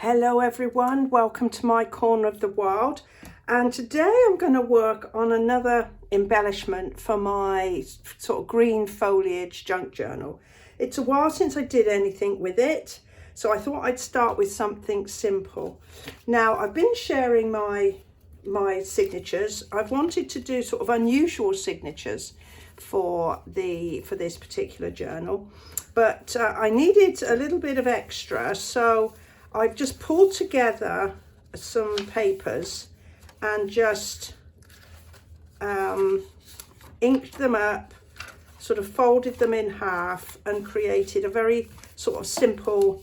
Hello everyone, welcome to my corner of the world, and today I'm going to work on another embellishment for my sort of green foliage junk journal. It's a while since I did anything with it, so I thought I'd start with something simple. Now I've been sharing my signatures. I've wanted to do sort of unusual signatures for this particular journal, but I needed a little bit of extra, so I've just pulled together some papers and just inked them up, sort of folded them in half and created a very sort of simple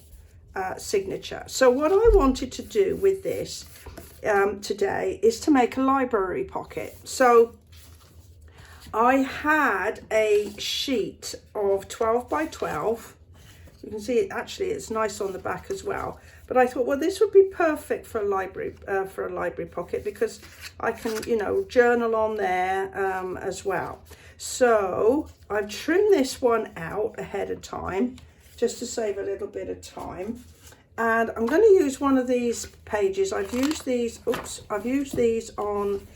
signature. So what I wanted to do with this today is to make a library pocket. So I had a sheet of 12 by 12. You can see it, actually it's nice on the back as well. But I thought, well, this would be perfect for a library pocket because I can, journal on there as well. So I've trimmed this one out ahead of time just to save a little bit of time. And I'm going to use one of these pages. I've used these on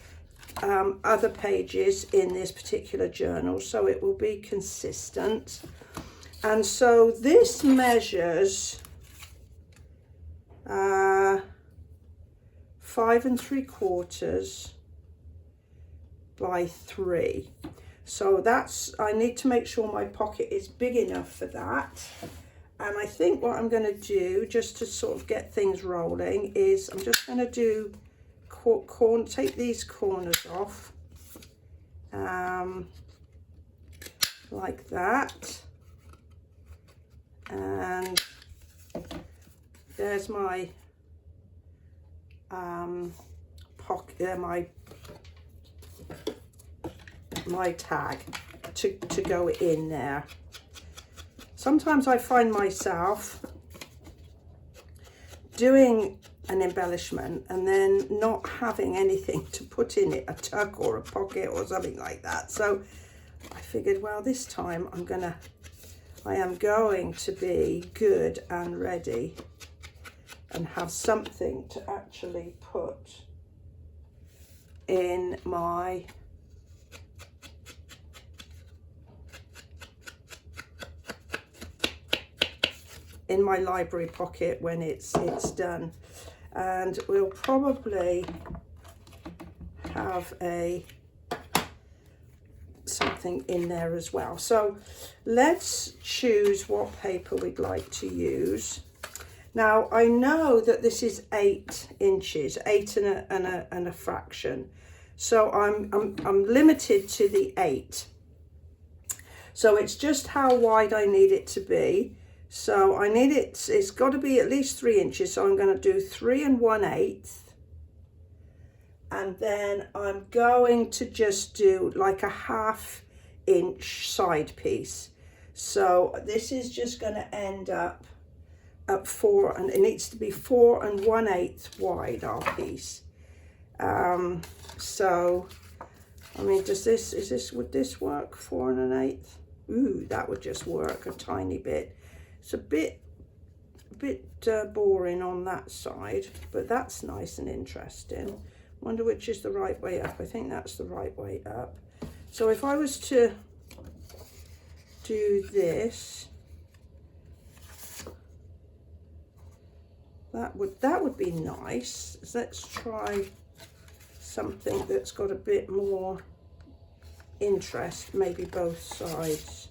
other pages in this particular journal, so it will be consistent. And so this measures 5 3/4 by 3. So I need to make sure my pocket is big enough for that. And I think what I'm going to do, just to sort of get things rolling, is I'm just going to do take these corners off like that. And there's my pocket, my tag to go in there. Sometimes I find myself doing an embellishment and then not having anything to put in it, a tuck or a pocket or something like that. So I figured, well, this time I am going to be good and ready and have something to actually put in my library pocket when it's done. And we'll probably have something in there as well. So let's choose what paper we'd like to use. Now I know that this is 8 inches, 8 and a fraction. So I'm limited to the 8. So it's just how wide I need it to be. So I need it's got to be at least 3 inches. So I'm going to do 3 1/8. And then I'm going to just do like a 1/2 inch side piece. So this is just going to end up at 4, and it needs to be 4 1/8 wide, our piece. So I mean, would this work? 4 1/8? Ooh, that would just work a tiny bit. It's a bit boring on that side, but that's nice and interesting. Wonder which is the right way up. I think that's the right way up. So if I was to do this, that would be nice. Let's try something that's got a bit more interest, maybe both sides.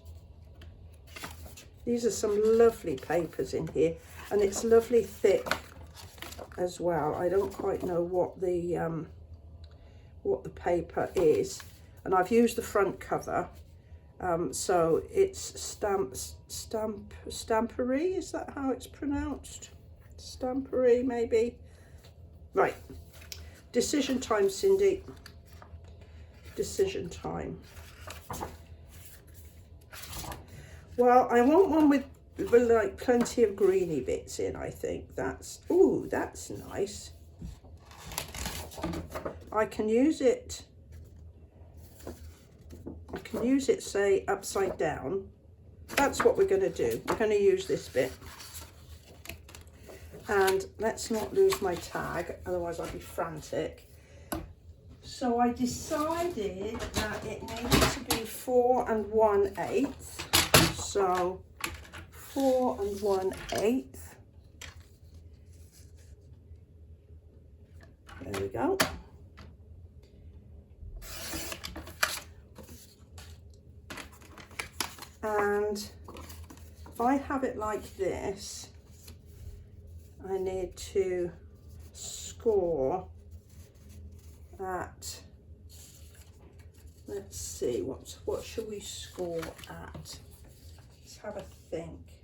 These are some lovely papers in here, and it's lovely thick as well. I don't quite know what the paper is, and I've used the front cover, so it's stampery. Is that how it's pronounced? Stampery, maybe. Right. Decision time, Cindy. Decision time. Well, I want one with like plenty of greeny bits in. I think that's nice. I can use it say upside down. That's what we're going to do. We're going to use this bit. And let's not lose my tag, otherwise I'll be frantic. So I decided that it needed to be 4 1/8. So 4 1/8. There we go. And if I have it like this, I need to score at, let's see, what should we score at? Let's have a think.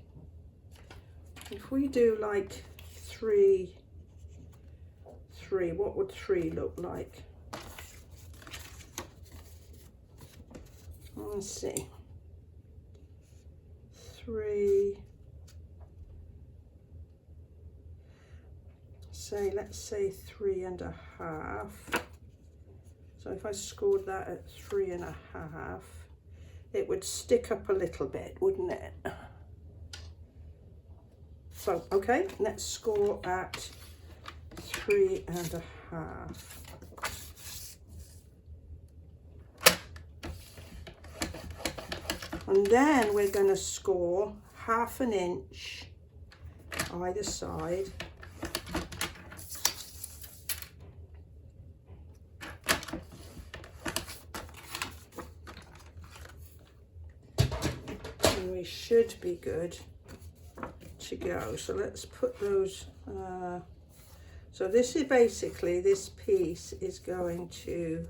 If we do like 3, what would 3 look like? Let's see. 3, let's say 3 1/2. So if I scored that at 3 1/2, it would stick up a little bit, wouldn't it? So, okay, let's score at 3 1/2. And then we're going to score 1/2 inch either side. And we should be good to go. So let's put those, so this is basically, this piece is going to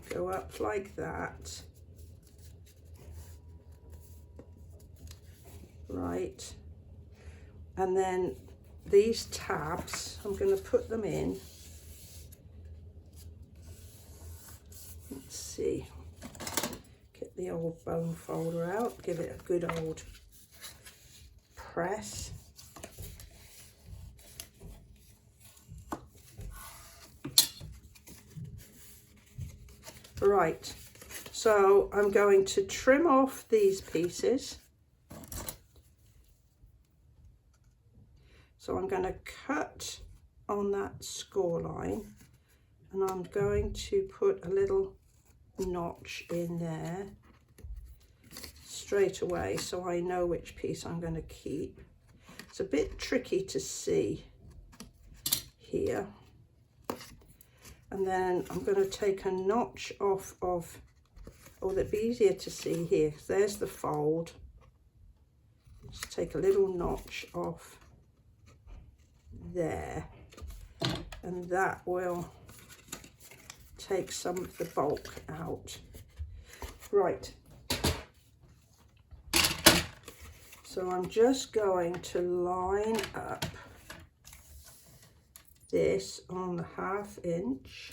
go up like that. Right, and then these tabs, I'm going to put them in. Let's see, get the old bone folder out, give it a good old press. Right, so I'm going to trim off these pieces. So I'm going to cut on that score line, and I'm going to put a little notch in there straight away so I know which piece I'm going to keep. It's a bit tricky to see here. And then I'm going to take a notch off of, oh, that'd be easier to see here. There's the fold. Just take a little notch off there, and that will take some of the bulk out. Right, so I'm just going to line up this on the 1/2 inch,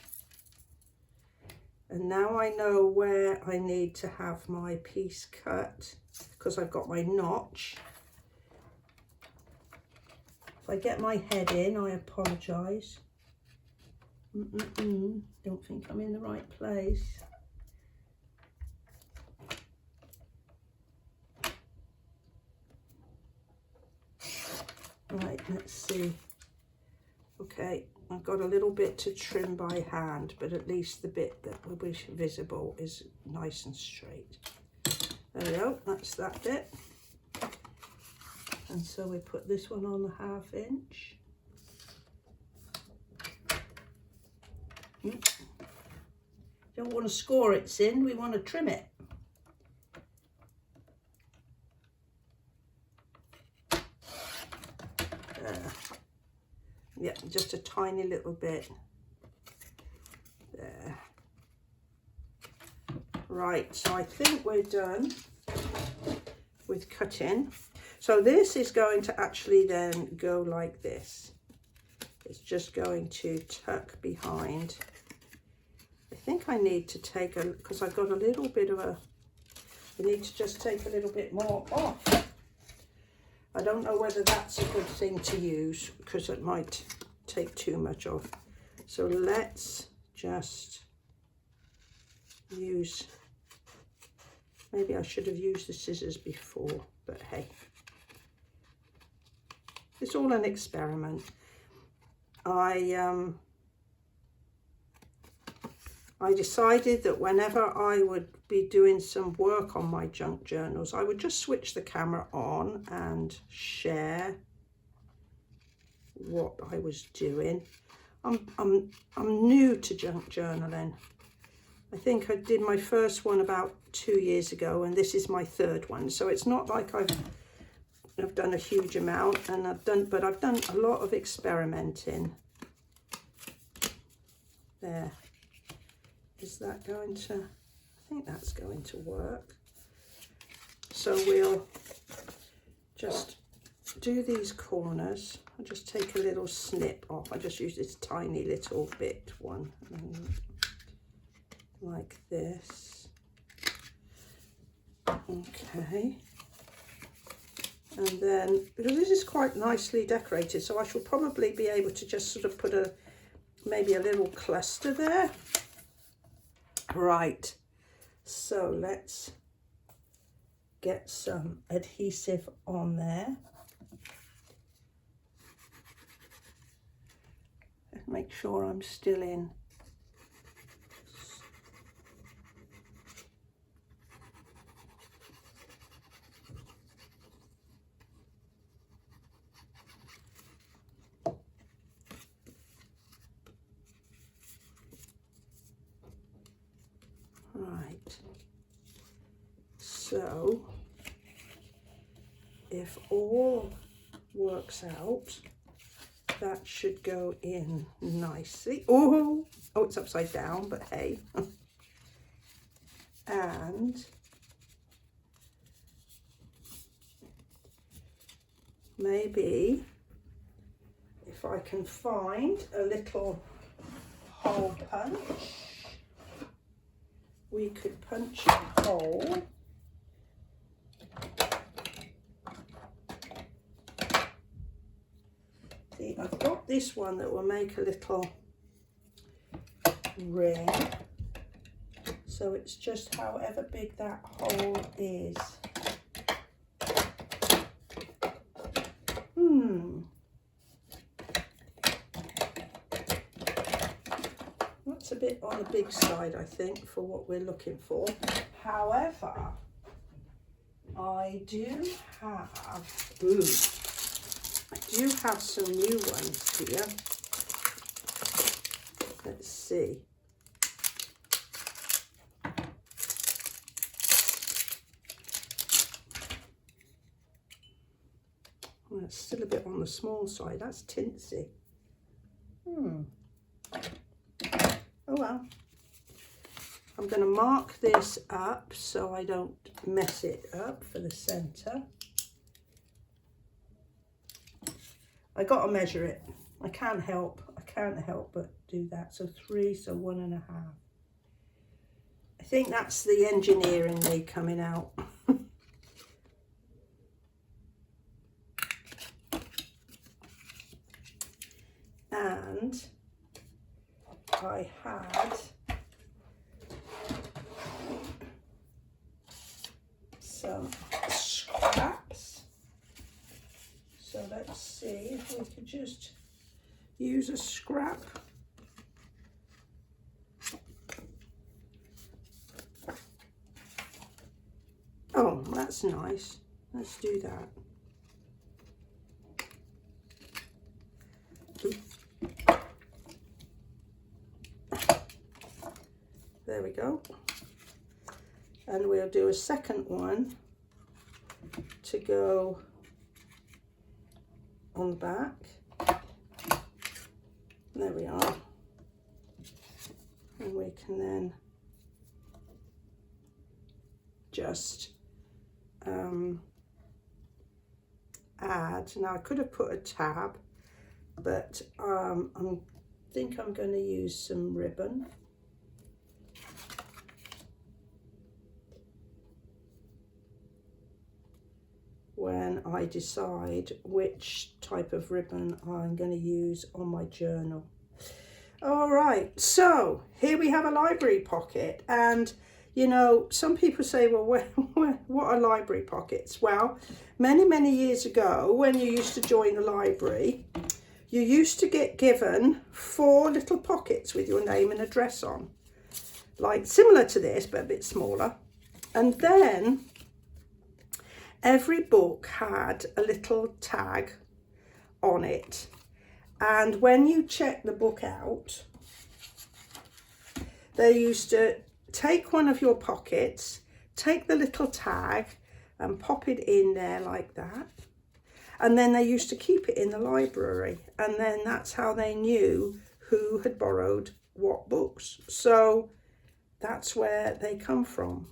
and now I know where I need to have my piece cut because I've got my notch. If I get my head in, I apologise. Don't think I'm in the right place. Right, let's see. Okay, I've got a little bit to trim by hand, but at least the bit that will be visible is nice and straight. There we go, that's that bit. And so we put this one on the 1/2 inch. Don't want to score it in, we want to trim it. Yeah, just a tiny little bit there. Right, so I think we're done with cutting. So this is going to actually then go like this. It's just going to tuck behind. I think I need to take a, because I've got a little bit of a, I need to just take a little bit more off. I don't know whether that's a good thing to use because it might take too much off. So let's just use, maybe I should have used the scissors before, but hey. It's all an experiment. I decided that whenever I would be doing some work on my junk journals, I would just switch the camera on and share what I was doing. I'm new to junk journaling. I think I did my first one about 2 years ago, and this is my third one. So it's not like I've done a huge amount, and I've done a lot of experimenting. There. Is that going to, I think that's going to work. So we'll just do these corners. I'll just take a little snip off. I just use this tiny little bit one, like this. Okay. And then, because this is quite nicely decorated, so I shall probably be able to just sort of put maybe a little cluster there. Right, so let's get some adhesive on there. Make sure I'm still in. Right, so if all works out, that should go in nicely. Oh, it's upside down, but hey. And maybe if I can find a little hole punch, we could punch a hole. See, I've got this one that will make a little ring. So it's just however big that hole is. That's a bit on the big side, I think, for what we're looking for. However, I do have some new ones here. Let's see. Well, it's still a bit on the small side. That's tinsy. Oh well. I'm going to mark this up so I don't mess it up for the centre. I got to measure it. I can't help but do that. So 3, so 1.5. I think that's the engineer in me coming out. And I had some scraps. So let's see if we could just use a scrap. Oh, that's nice. Let's do that. There we go. And we'll do a second one to go on the back. There we are. And we can then just add. Now I could have put a tab, but I think I'm going to use some ribbon. When I decide which type of ribbon I'm going to use on my journal. All right, so here we have a library pocket, and you know, some people say, well, what are library pockets? Well, many years ago, when you used to join the library, you used to get given 4 little pockets with your name and address on, like similar to this, but a bit smaller. And then every book had a little tag on it. And when you check the book out, they used to take one of your pockets, take the little tag and pop it in there like that. And then they used to keep it in the library. And then that's how they knew who had borrowed what books. So that's where they come from.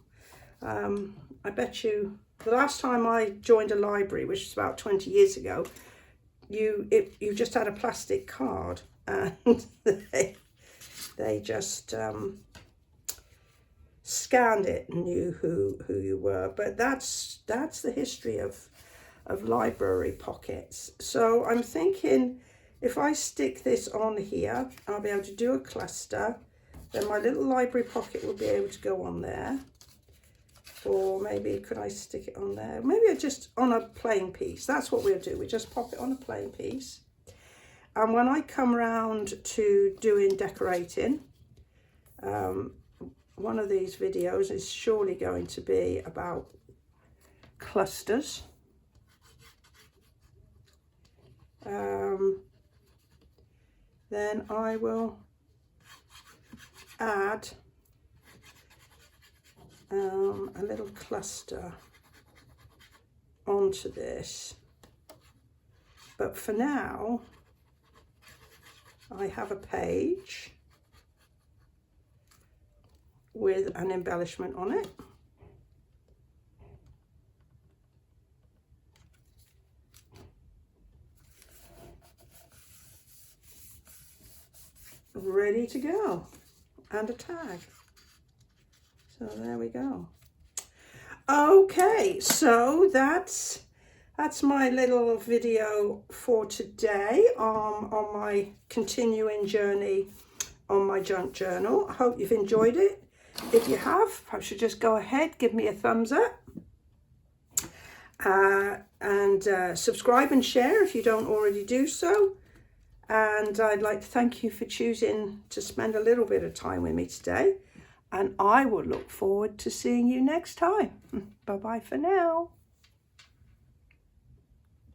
I bet you the last time I joined a library, which was about 20 years ago, you just had a plastic card and they just scanned it and knew who you were. But that's the history of library pockets. So I'm thinking if I stick this on here, I'll be able to do a cluster. Then my little library pocket will be able to go on there. Or maybe could I stick it on there? Maybe just on a plain piece. That's what we'll do. We just pop it on a plain piece. And when I come round to doing decorating, one of these videos is surely going to be about clusters. Then I will add a little cluster onto this. But for now, I have a page with an embellishment on it. Ready to go, and a tag. So there we go. Okay, so that's my little video for today on my continuing journey on my junk journal. I hope you've enjoyed it. If you have, perhaps you should just go ahead, give me a thumbs up, and subscribe and share if you don't already do so. And I'd like to thank you for choosing to spend a little bit of time with me today. And I will look forward to seeing you next time. Bye-bye for now.